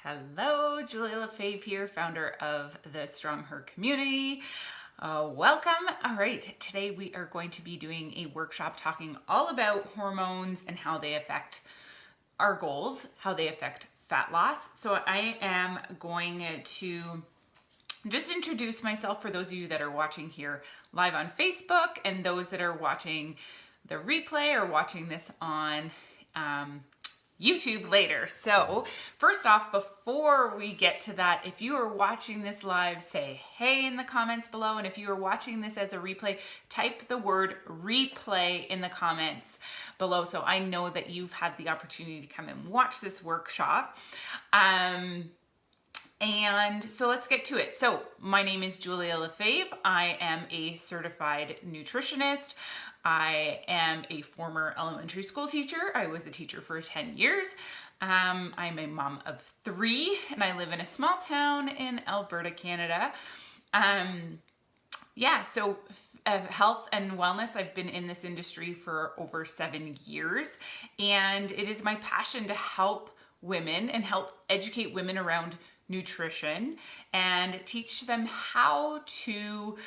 Hello, Julia Lefebvre here, founder of the Strong Her community. Welcome. All right, today we are going to be doing a workshop talking all about hormones and how they affect our goals, how they affect fat loss. So I am going to just introduce myself for those of you that are watching here live on Facebook and those that are watching the replay or watching this on YouTube later. So first off, before we get to that, if you are watching this live, say hey in the comments below. And if you are watching this as a replay, type the word replay in the comments below so I know that you've had the opportunity to come and watch this workshop. And so let's get to it. So my name is Julia Lefebvre. I am a certified nutritionist. I am a former elementary school teacher. I was a teacher for 10 years. I'm a mom of 3 and I live in a small town in Alberta, Canada. So health and wellness, I've been in this industry for over 7 years, and it is my passion to help women and help educate women around nutrition and teach them how to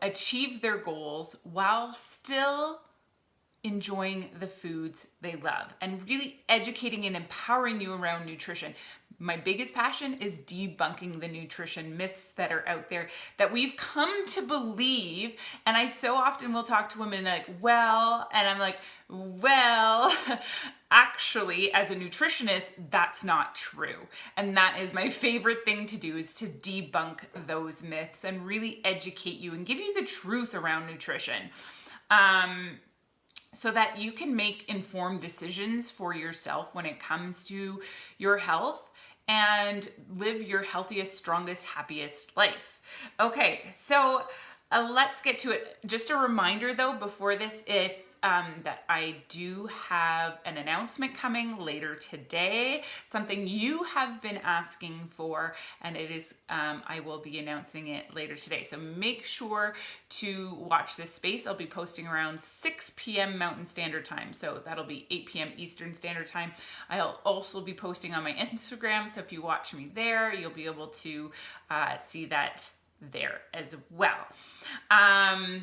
achieve their goals while still enjoying the foods they love, and really educating and empowering you around nutrition. My biggest passion is debunking the nutrition myths that are out there that we've come to believe. And I so often will talk to women like, and I'm like, actually, as a nutritionist, that's not true. And that is my favorite thing to do, is to debunk those myths and really educate you and give you the truth around nutrition. So that you can make informed decisions for yourself when it comes to your health and live your healthiest, strongest, happiest life. Okay, so let's get to it. Just a reminder though, before this, that I do have an announcement coming later today, something you have been asking for, and it is, I will be announcing it later today. So make sure to watch this space. I'll be posting around 6 p.m. Mountain Standard Time. So that'll be 8 p.m. Eastern Standard Time. I'll also be posting on my Instagram. So if you watch me there, you'll be able to see that there as well. All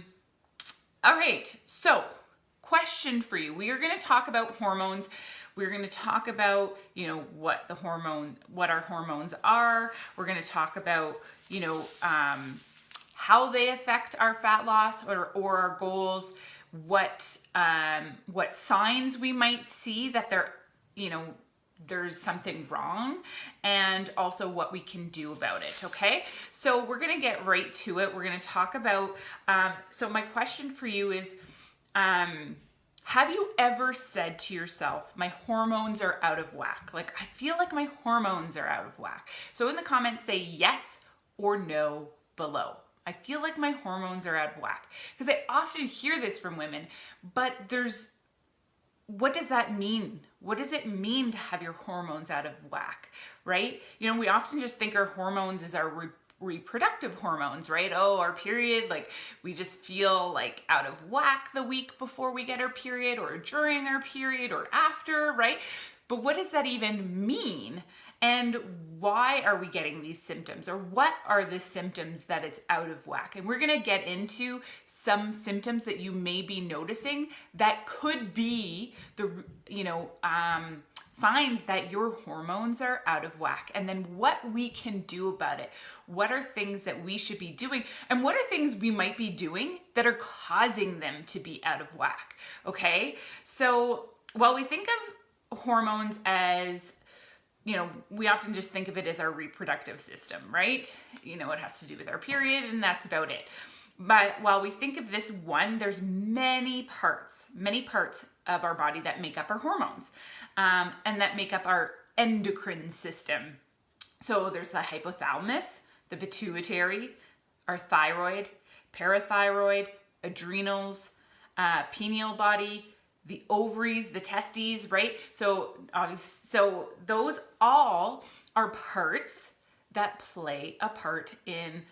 right, so question for you. We are going to talk about hormones. We're going to talk about, what our hormones are. We're going to talk about, how they affect our fat loss or our goals, what signs we might see that there's something wrong, and also what we can do about it. Okay, so we're going to get right to it. We're going to talk about, so my question for you is, have you ever said to yourself, my hormones are out of whack? Like, I feel like my hormones are out of whack. So in the comments, say yes or no below. I feel like my hormones are out of whack. Because I often hear this from women, but what does that mean? What does it mean to have your hormones out of whack, right? We often just think our hormones is our reproductive hormones, right? Oh, our period, like we just feel like out of whack the week before we get our period, or during our period, or after, right? But what does that even mean? And why are we getting these symptoms? Or what are the symptoms that it's out of whack? And we're gonna get into some symptoms that you may be noticing that could be the, signs that your hormones are out of whack, and then what we can do about it. What are things that we should be doing, and what are things we might be doing that are causing them to be out of whack, okay? So while we think of hormones as, we often just think of it as our reproductive system, right? It has to do with our period, and that's about it. But while we think of this one, there's many parts of our body that make up our hormones, and that make up our endocrine system. So there's the hypothalamus, the pituitary, our thyroid, parathyroid, adrenals, pineal body, the ovaries, the testes, right? So those all are parts that play a part in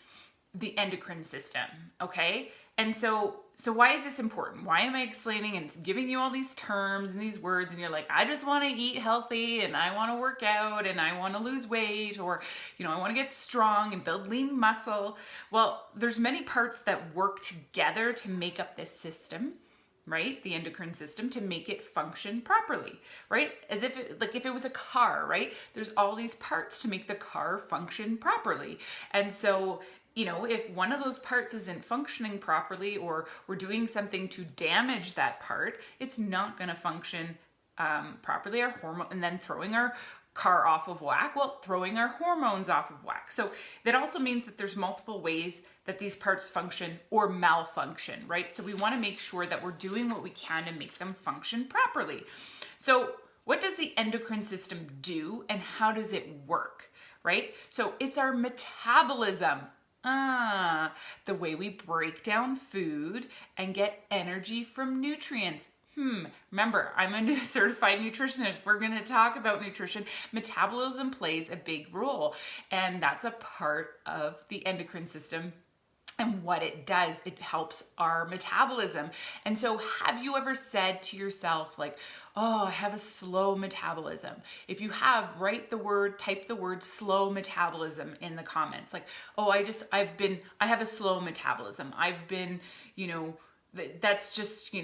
the endocrine system, okay? And so why is this important? Why am I explaining and giving you all these terms and these words, and you're like, I just want to eat healthy and I want to work out and I want to lose weight, or, I want to get strong and build lean muscle. Well, there's many parts that work together to make up this system, right? The endocrine system, to make it function properly, right? As if if it was a car, right? There's all these parts to make the car function properly. And so, if one of those parts isn't functioning properly, or we're doing something to damage that part, it's not going to function properly. Our hormone, and then throwing our car off of whack, throwing our hormones off of whack. So that also means that there's multiple ways that these parts function or malfunction, right? So we want to make sure that we're doing what we can to make them function properly. So what does the endocrine system do, and how does it work, right? So it's our metabolism. The way we break down food and get energy from nutrients. Remember, I'm a certified nutritionist. We're going to talk about nutrition. Metabolism plays a big role, and that's a part of the endocrine system. And what it does, it helps our metabolism. And so have you ever said to yourself, like, oh, I have a slow metabolism? If you have, type the word slow metabolism in the comments. Like, oh, I have a slow metabolism. I've been, that's just,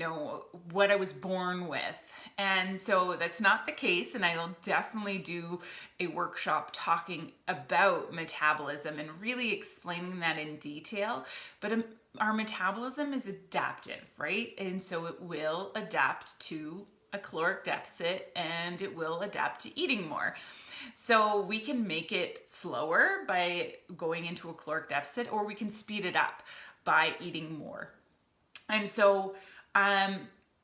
what I was born with. And so that's not the case. And I will definitely do a workshop talking about metabolism and really explaining that in detail. But our metabolism is adaptive, right? And so it will adapt to a caloric deficit, and it will adapt to eating more. So we can make it slower by going into a caloric deficit, or we can speed it up by eating more. And so,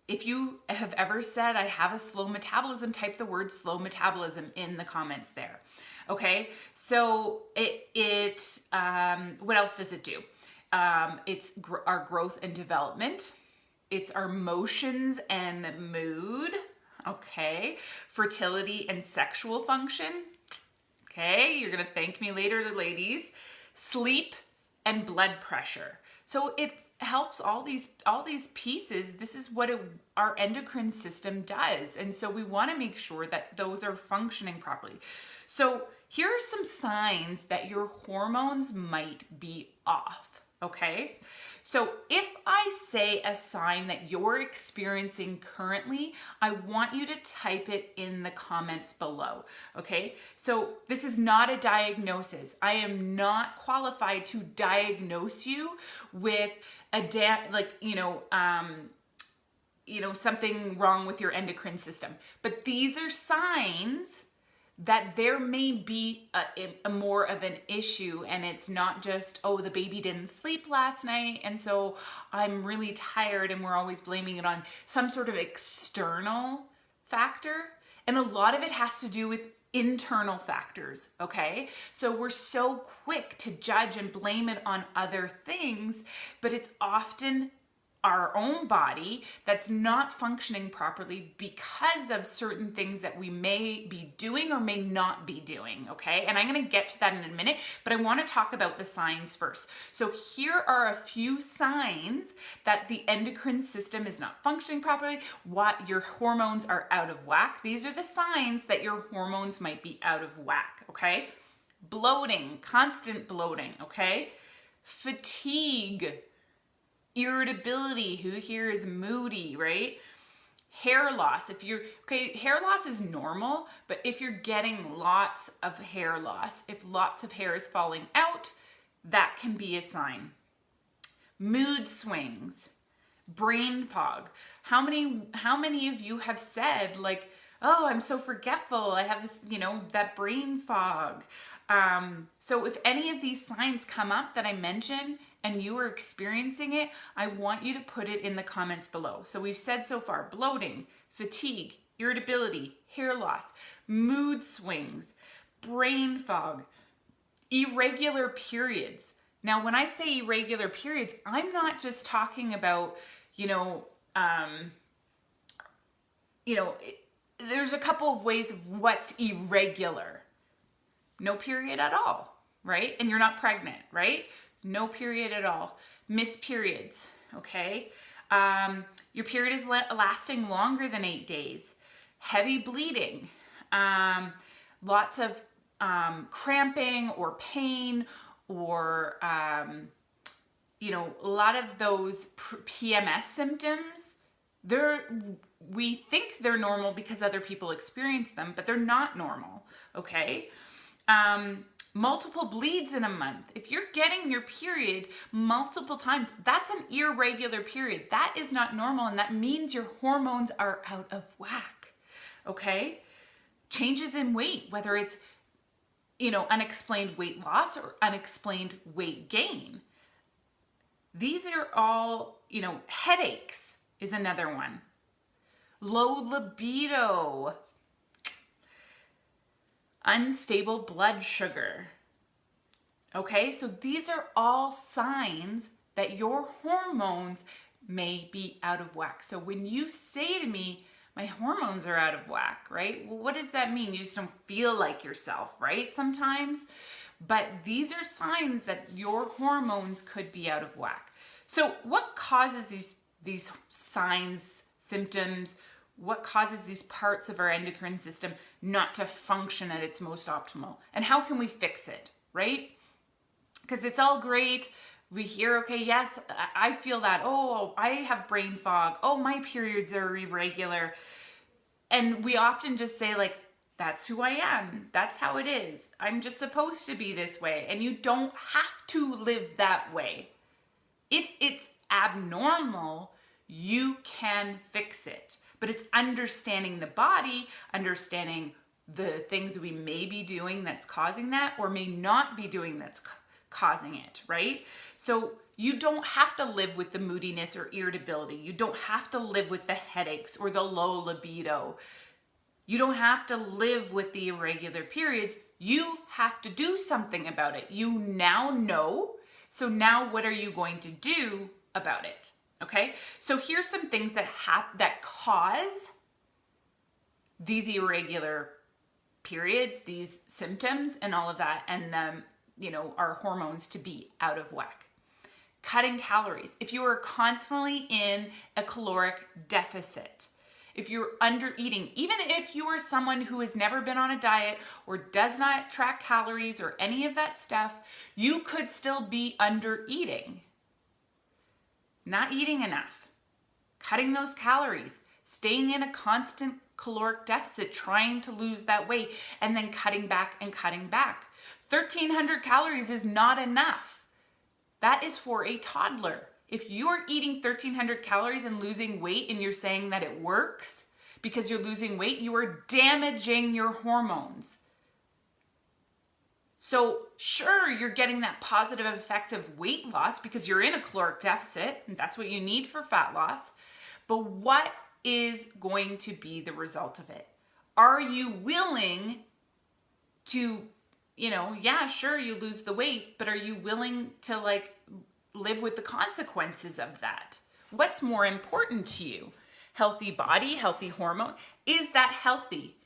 if you have ever said, I have a slow metabolism, type the word slow metabolism in the comments there. Okay. So what else does it do? It's our growth and development. It's our emotions and mood. Okay. Fertility and sexual function. Okay. You're going to thank me later, ladies. Sleep and blood pressure. So it helps all these pieces. This is what our endocrine system does. And so we want to make sure that those are functioning properly. So here are some signs that your hormones might be off. Okay. So if I say a sign that you're experiencing currently, I want you to type it in the comments below. Okay. So this is not a diagnosis. I am not qualified to diagnose you with something wrong with your endocrine system. But these are signs that there may be a more of an issue, and it's not just, oh, the baby didn't sleep last night, and so I'm really tired, and we're always blaming it on some sort of external factor. And a lot of it has to do with internal factors, okay? So we're so quick to judge and blame it on other things, but it's often our own body that's not functioning properly because of certain things that we may be doing or may not be doing, okay? And I'm gonna get to that in a minute, but I wanna talk about the signs first. So here are a few signs that the endocrine system is not functioning properly, what your hormones are out of whack. These are the signs that your hormones might be out of whack, okay? Bloating, constant bloating, okay? Fatigue, irritability, who here is moody, right? Hair loss. Hair loss is normal, but if you're getting lots of hair loss, if lots of hair is falling out, that can be a sign. Mood swings, brain fog. How many of you have said, like, oh, I'm so forgetful, I have this, that brain fog. So if any of these signs come up that I mentioned and you are experiencing it, I want you to put it in the comments below. So we've said so far, bloating, fatigue, irritability, hair loss, mood swings, brain fog, irregular periods. Now, when I say irregular periods, I'm not just talking about, there's a couple of ways of what's irregular. No period at all, right? And you're not pregnant, right? No period at all. Missed periods, okay? Your period is lasting longer than 8 days. Heavy bleeding, lots of cramping or pain, or you know, a lot of those PMS symptoms, we think they're normal because other people experience them, but they're not normal, okay? Multiple bleeds in a month. If you're getting your period multiple times, that's an irregular period. That is not normal, and that means your hormones are out of whack, okay? Changes in weight, whether it's, you know, unexplained weight loss or unexplained weight gain. These are all, you know, headaches is another one. Low libido. Unstable blood sugar. Okay, so these are all signs that your hormones may be out of whack. So when you say to me, my hormones are out of whack, right? Well, what does that mean? You just don't feel like yourself, right? Sometimes. But these are signs that your hormones could be out of whack. So what causes these signs, symptoms? What causes these parts of our endocrine system not to function at its most optimal? And how can we fix it, right? Because it's all great. We hear, okay, yes, I feel that. Oh, I have brain fog. Oh, my periods are irregular. And we often just say, like, that's who I am. That's how it is. I'm just supposed to be this way. And you don't have to live that way. If it's abnormal, you can fix it. But it's understanding the body, understanding the things we may be doing that's causing that, or may not be doing that's causing it, right? So you don't have to live with the moodiness or irritability. You don't have to live with the headaches or the low libido. You don't have to live with the irregular periods. You have to do something about it. You now know. So now what are you going to do about it? Okay, so here's some things that cause these irregular periods, these symptoms, and all of that, and you know, our hormones to be out of whack. Cutting calories. If you are constantly in a caloric deficit, if you're under eating, even if you are someone who has never been on a diet or does not track calories or any of that stuff, you could still be under eating. Not eating enough, cutting those calories, staying in a constant caloric deficit, trying to lose that weight, and then cutting back and cutting back. 1,300 calories is not enough. That is for a toddler. If you're eating 1,300 calories and losing weight and you're saying that it works because you're losing weight, you are damaging your hormones. So sure, you're getting that positive effect of weight loss because you're in a caloric deficit, and that's what you need for fat loss. But what is going to be the result of it? Are you willing to, you know, yeah, sure, you lose the weight, but are you willing to like live with the consequences of that? What's more important to you? Healthy body, healthy hormone? Is that healthy?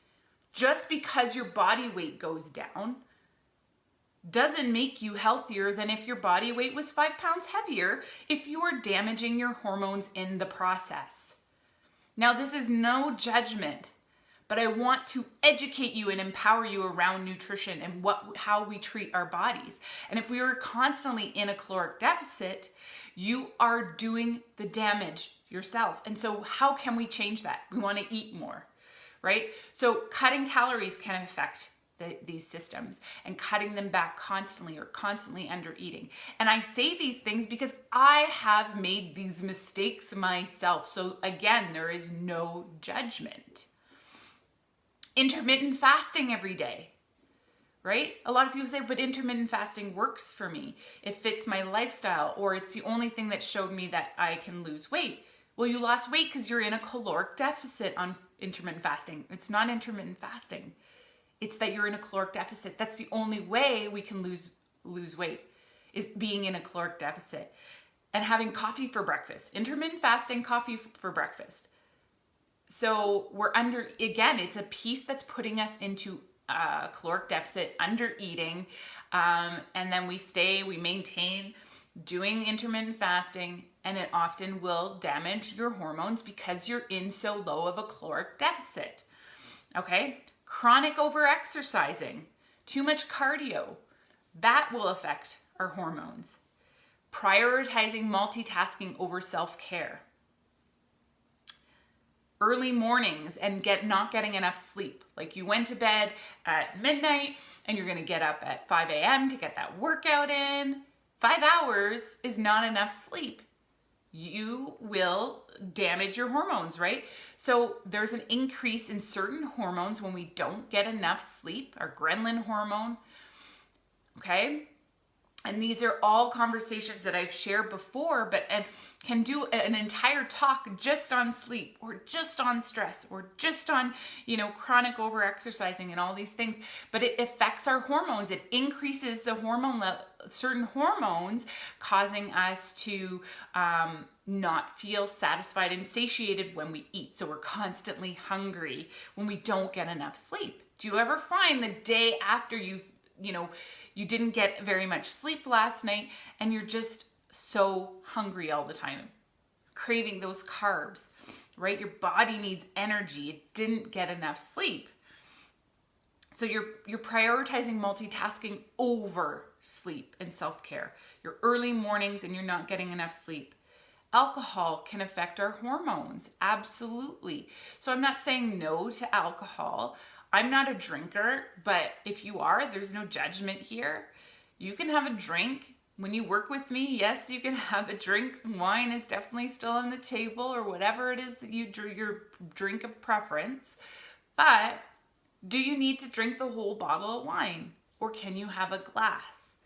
Just because your body weight goes down doesn't make you healthier than if your body weight was 5 pounds heavier if you are damaging your hormones in the process. Now, this is no judgment, but I want to educate you and empower you around nutrition and how we treat our bodies. And if we are constantly in a caloric deficit, you are doing the damage yourself. And so how can we change that? We want to eat more, right? So cutting calories can affect these systems, and cutting them back constantly or constantly under eating. And I say these things because I have made these mistakes myself. So again, there is no judgment. Intermittent fasting every day, right? A lot of people say, but intermittent fasting works for me. It fits my lifestyle, or it's the only thing that showed me that I can lose weight. Well, you lost weight because you're in a caloric deficit on intermittent fasting. It's not intermittent fasting. It's that you're in a caloric deficit. That's the only way we can lose weight, is being in a caloric deficit. And having coffee for breakfast. Intermittent fasting, coffee for breakfast. So we're under, again, it's a piece that's putting us into a caloric deficit, under eating. And then we maintain doing intermittent fasting and it often will damage your hormones because you're in so low of a caloric deficit. Okay? Chronic overexercising, too much cardio, that will affect our hormones. Prioritizing multitasking over self-care. Early mornings and not getting enough sleep. Like you went to bed at midnight and you're going to get up at 5 a.m. to get that workout in. 5 hours is not enough sleep. You will damage your hormones, right? So there's an increase in certain hormones when we don't get enough sleep, our ghrelin hormone, okay? And these are all conversations that I've shared before, and can do an entire talk just on sleep or just on stress or just on, chronic overexercising and all these things. But it affects our hormones. It increases the hormone level, certain hormones, causing us to not feel satisfied and satiated when we eat. So we're constantly hungry when we don't get enough sleep. Do you ever find the day after you didn't get very much sleep last night and you're just so hungry all the time, craving those carbs, right? Your body needs energy. It didn't get enough sleep. So you're prioritizing multitasking over sleep and self-care. Your early mornings and you're not getting enough sleep. Alcohol can affect our hormones. Absolutely. So I'm not saying no to alcohol. I'm not a drinker, but if you are, there's no judgment here. You can have a drink. When you work with me, yes, you can have a drink. Wine is definitely still on the table or whatever it is that your drink of preference. But do you need to drink the whole bottle of wine? Or can you have a glass,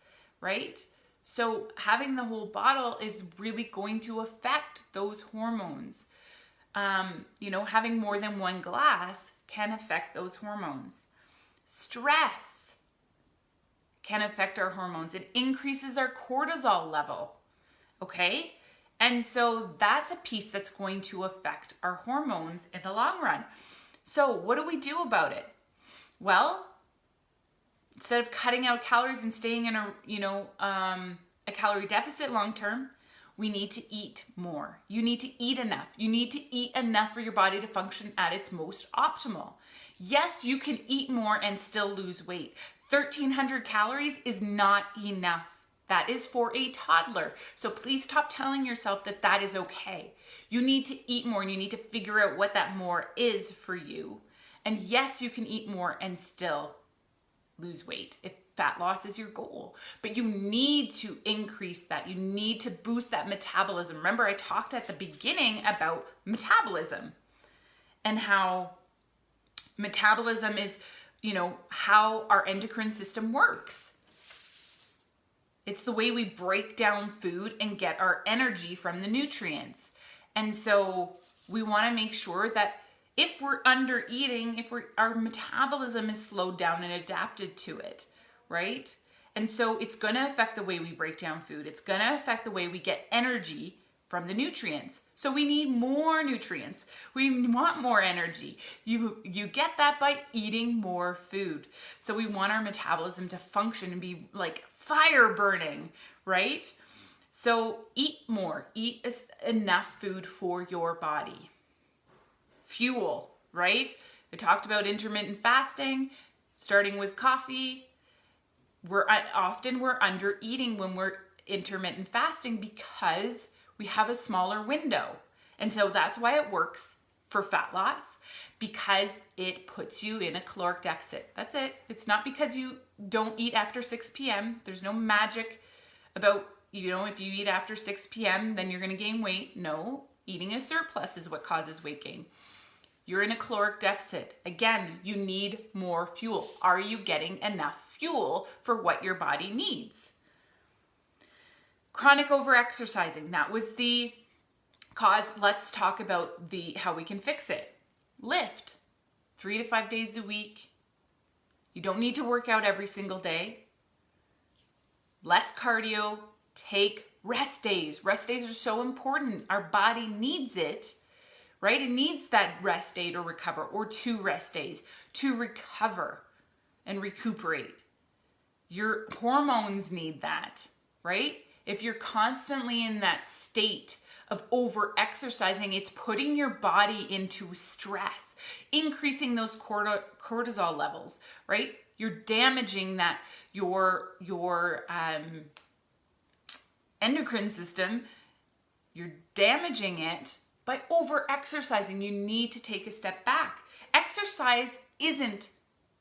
right? So having the whole bottle is really going to affect those hormones. Having more than one glass can affect those hormones. Stress can affect our hormones. It increases our cortisol level, okay? And so that's a piece that's going to affect our hormones in the long run. So what do we do about it? Well, instead of cutting out calories and staying in a calorie deficit long term, we need to eat more. You need to eat enough. You need to eat enough for your body to function at its most optimal. Yes, you can eat more and still lose weight. 1,300 calories is not enough. That is for a toddler. So please stop telling yourself that that is okay. You need to eat more and you need to figure out what that more is for you. And yes, you can eat more and still lose weight if fat loss is your goal. But you need to increase that. You need to boost that metabolism. Remember, I talked at the beginning about metabolism and how metabolism is, how our endocrine system works. It's the way we break down food and get our energy from the nutrients. And so we want to make sure that if we're under eating, our metabolism is slowed down and adapted to it, right? And so it's going to affect the way we break down food. It's going to affect the way we get energy from the nutrients. So we need more nutrients. We want more energy. You get that by eating more food. So we want our metabolism to function and be like fire burning, right? So eat more. Eat enough food for your body. Fuel, right? I talked about intermittent fasting, starting with coffee. We're under eating when we're intermittent fasting because we have a smaller window. And so that's why it works for fat loss, because it puts you in a caloric deficit. That's it. It's not because you don't eat after 6 p.m. There's no magic about, if you eat after 6 p.m., then you're going to gain weight. No, eating a surplus is what causes weight gain. You're in a caloric deficit. Again, you need more fuel. Are you getting enough fuel for what your body needs? Chronic overexercising, that was the cause. Let's talk about how we can fix it. Lift 3 to 5 days a week. You don't need to work out every single day. Less cardio. Take rest days. Rest days are so important. Our body needs it, right? It needs that rest day to recover, or 2 rest days to recover and recuperate. Your hormones need that, right? If you're constantly in that state of over exercising, it's putting your body into stress, increasing those cortisol levels, right? You're damaging that your endocrine system. You're damaging it by over exercising. You need to take a step back. Exercise isn't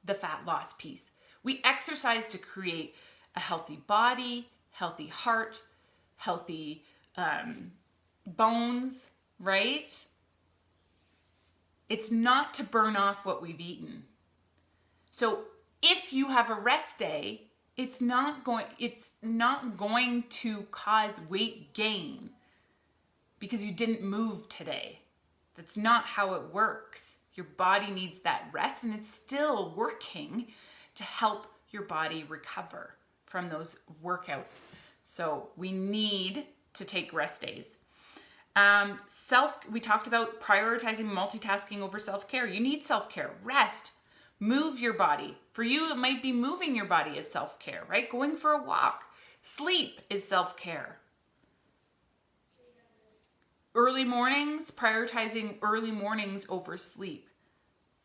the fat loss piece. We exercise to create a healthy body, healthy heart, healthy bones, right? It's not to burn off what we've eaten. So if you have a rest day, it's not going to cause weight gain because you didn't move today. That's not how it works. Your body needs that rest, and it's still working to help your body recover from those workouts. So we need to take rest days. We talked about prioritizing multitasking over self-care. You need self-care, rest, move your body. For you, it might be moving your body is self-care, right? Going for a walk. Sleep is self-care. Early mornings, prioritizing early mornings over sleep.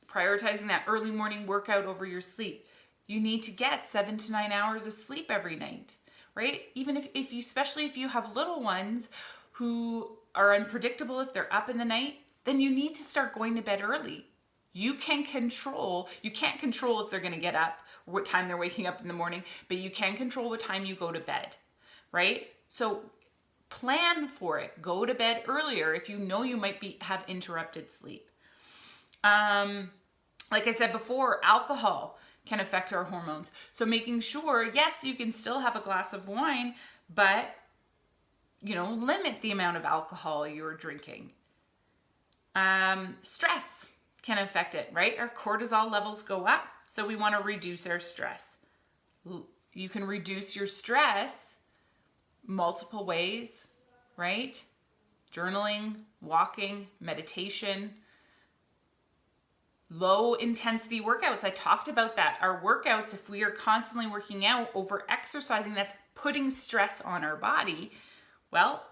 Prioritizing that early morning workout over your sleep. You need to get 7 to 9 hours of sleep every night, right? Even if you, especially if you have little ones who are unpredictable if they're up in the night, then you need to start going to bed early. You can't control if they're gonna get up, or what time they're waking up in the morning, but you can control what time you go to bed, right? So plan for it. Go to bed earlier if you know you might have interrupted sleep. Like I said before, alcohol can affect our hormones. So making sure, yes, you can still have a glass of wine, but limit the amount of alcohol you're drinking. Stress can affect it, right? Our cortisol levels go up, so we want to reduce our stress. You can reduce your stress multiple ways, right? Journaling, walking, meditation, low intensity workouts. I talked about that. Our workouts, if we are constantly working out, over exercising, that's putting stress on our body. Well,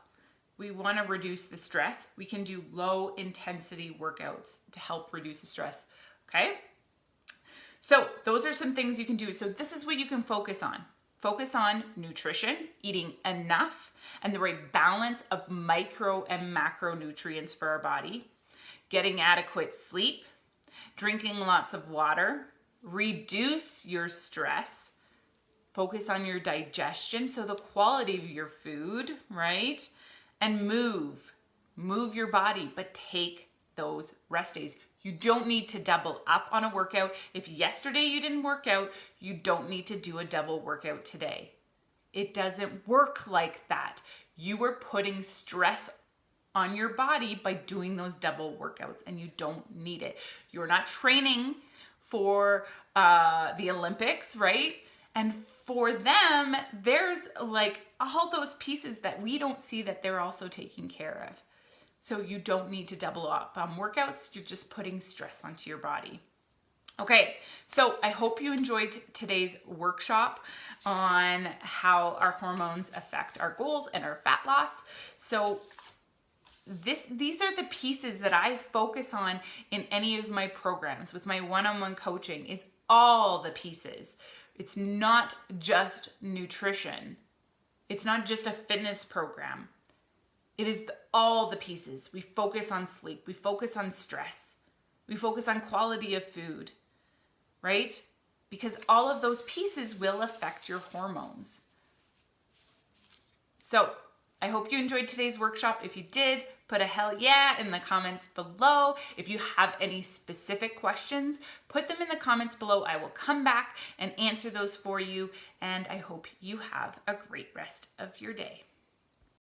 we want to reduce the stress. We can do low intensity workouts to help reduce the stress. Okay? So those are some things you can do. So this is what you can focus on. Focus on nutrition, eating enough and the right balance of micro and macronutrients for our body, getting adequate sleep, drinking lots of water, reduce your stress, focus on your digestion, so the quality of your food, right? And move your body, but take those rest days. You don't need to double up on a workout. If yesterday you didn't work out, you don't need to do a double workout today. It doesn't work like that. You are putting stress on your body by doing those double workouts, and you don't need it. You're not training for the Olympics, right? And for them, there's like all those pieces that we don't see that they're also taking care of. So you don't need to double up on workouts. You're just putting stress onto your body. Okay, so I hope you enjoyed today's workshop on how our hormones affect our goals and our fat loss. So these are the pieces that I focus on in any of my programs with my one-on-one coaching, is all the pieces. It's not just nutrition. It's not just a fitness program. It is all the pieces. We focus on sleep. We focus on stress. We focus on quality of food, right? Because all of those pieces will affect your hormones. So I hope you enjoyed today's workshop. If you did, put a hell yeah in the comments below. If you have any specific questions, put them in the comments below. I will come back and answer those for you. And I hope you have a great rest of your day.